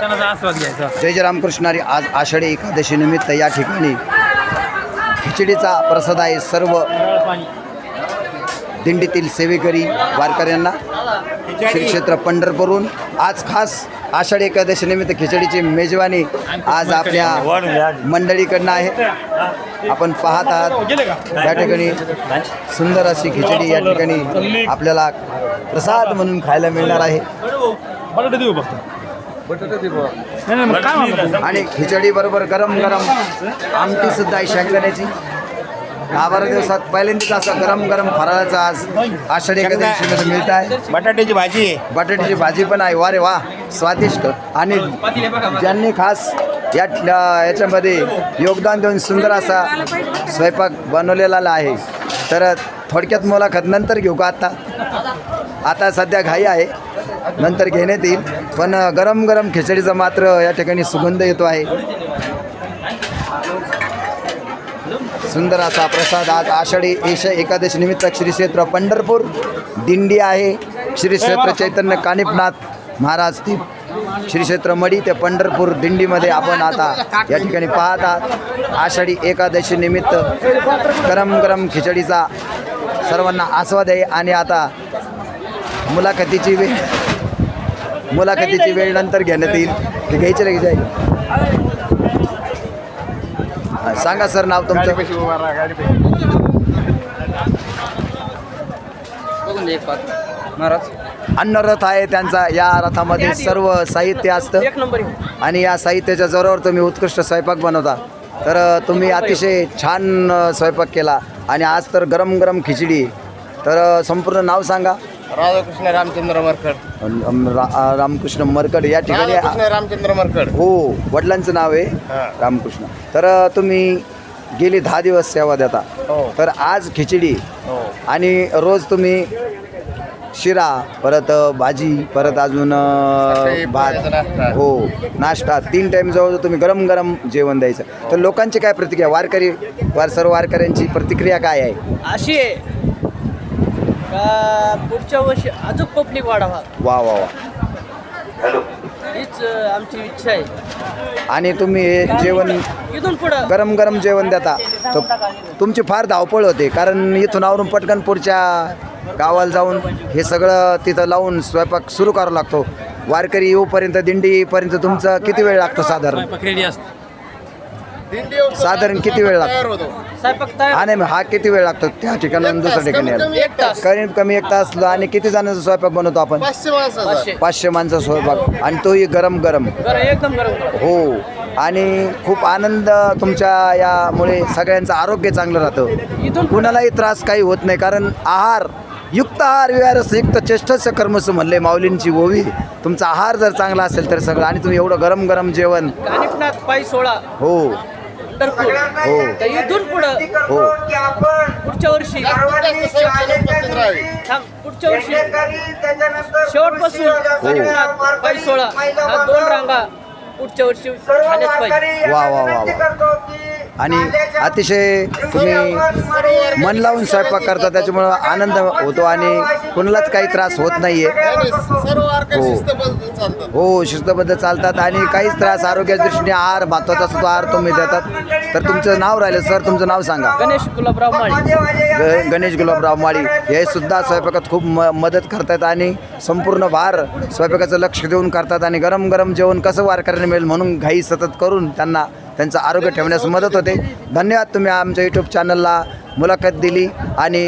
आस्वाद घ्यायचा. जय जय रामकृष्ण हरी. आज आषाढी एकादशी निमित्त या ठिकाणी खिचडीचा प्रसाद आहे सर्व दिंडीतील सेवेकरी वारकऱ्यांना. श्री क्षेत्र पंढरपूरहून आज खास आषाढी एकादशी निमित्त खिचडीची मेजवानी आज आपल्या मंडळीकडनं आहे. आपण पाहत आहात या ठिकाणी सुंदर अशी खिचडी या ठिकाणी आपल्याला प्रसाद म्हणून खायला मिळणार आहे. आणि खिचडी बरोबर गरम गरम आमटी सुद्धा आहे शेंगदाण्याची. 10-12 दिवसात पहिल्यांदाच असं गरम गरम फराळाचा आज आषाढी एकादशीमध्ये मिळत आहे. बटाट्याची भाजी आहे, बटाट्याची भाजी पण आहे. वा रे वा, स्वादिष्ट. आणि ज्यांनी खास याच्यामध्ये योगदान देऊन सुंदर असा स्वयंपाक बनवलेला आहे. तर थोडक्यात मुलाखत नंतर घेऊ का? आता सध्या घाई आहे, नंतर घेण्यात येईल. पण गरम गरम खिचडीचा मात्र या ठिकाणी सुगंध येतो आहे. सुंदर असा प्रसाद आज आषाढी एकादशी निमित्त श्री क्षेत्र पंढरपूर दिंडी आहे. श्री क्षेत्र चैतन्य कानिफनाथ महाराज ती श्री क्षेत्र मडी ते पंढरपूर दिंडीमध्ये आपण आता या ठिकाणी पाहत आहात. आषाढी एकादशी निमित्त गरम गरम खिचडीचा सर्वांना आस्वाद आहे. आणि आता मुलाखतीची वेळ नंतर घेण्यात येईल. ते घ्यायचे लगेच आहे. सांगा सर नाव तुमचं. अन्नरथ आहे त्यांचा. या रथामध्ये सर्व साहित्य असतं आणि या साहित्याच्या जोरावर तुम्ही उत्कृष्ट स्वयंपाक बनवता. तर तुम्ही अतिशय छान स्वयंपाक केला आणि आज तर गरम गरम खिचडी. तर संपूर्ण नाव सांगा. राधाकृष्ण रामचंद्र मरकड. रामकृष्ण मरकड या ठिकाणी. रामचंद्र मरकड. हो, वडिलांचं नाव आहे रामकृष्ण. तर तुम्ही गेली 10 दिवस सेवा देता. तर आज खिचडी आणि रोज तुम्ही शिरा, परत भाजी, परत अजून भात, हो नाश्ता, 3 टाईम जवळ तुम्ही गरम गरम जेवण द्यायचं. तर लोकांची काय प्रतिक्रिया, सर्व वारकऱ्यांची प्रतिक्रिया काय आहे? अशी आहे का पुढच्या वर्षी अजून पब्लिक वाढावा. वा वा वा. हीच आमची इच्छा आहे. आणि तुम्ही हे जेवण इथून पुढं गरम गरम जेवण देता. तर तुमची फार धावपळ होते, कारण इथून आवरून पटकन पुढच्या गावाला जाऊन हे सगळं तिथं लावून स्वयंपाक सुरू करावा लागतो. वारकरी येऊपर्यंत, दिंडीपर्यंत तुमचं किती वेळ लागतो साधारण? साधारण किती वेळ लागतो? स्वयंपाक तयार. आणि हा किती वेळ लागतो त्या ठिकाणी दुसऱ्या ठिकाणी यायला? कमीत कमी 1 तास. आणि किती जणांचा स्वयंपाक बनवतो आपण? 500 माणसं स्वयंपाक, आणि तोही गरम गरम. एकदम गरम. हो. आणि खूप आनंद तुमच्या यामुळे सगळ्यांचं आरोग्य चांगलं राहतं. कुणालाही त्रास काही होत नाही, कारण युक्त आहार विहारस युक्त चेष्टस्य कर्मसु म्हणले माऊलींची ओवी. तुमचा आहार जर चांगला असेल तर सगळं. आणि तुम्ही एवढं गरम गरम जेवण. कानिफनाथ पायी 16. हो हो. इथून पुढं हो. पुढच्या वर्षी पुढच्या वर्षी शेवटपासून कानिफनाथ पायी 16 हा 2 रांगा पुढच्या वर्षी झाल्याच पाहिजे. वा वा वा वा. आणि अतिशय तुम्ही मन लावून स्वयंपाक करता, त्याच्यामुळं आनंद होतो आणि कुणालाच काही त्रास होत नाही आहे. हो, शिस्तबद्ध चालतात आणि काहीच त्रास आरोग्याच्या दृष्टीने आहार महत्त्वाचा असतो, तो आहार तुम्ही देतात. तर तुमचं नाव राहिलं सर, तुमचं नाव सांगा. गणेश गुलाबराव माळी. गणेश गुलाबराव माळी हे सुद्धा स्वयंपाकात खूप मदत करतात आणि संपूर्ण भार स्वयंपाकाचं लक्ष देऊन करतात. आणि गरम गरम जेवण कसं वारकऱ्यांना मिळेल म्हणून घाई सतत करून त्यांना त्यांचं आरोग्य ठेवण्यास मदत होते. धन्यवाद. तुम्ही आमच्या यूट्यूब चॅनलला मुलाखत दिली आणि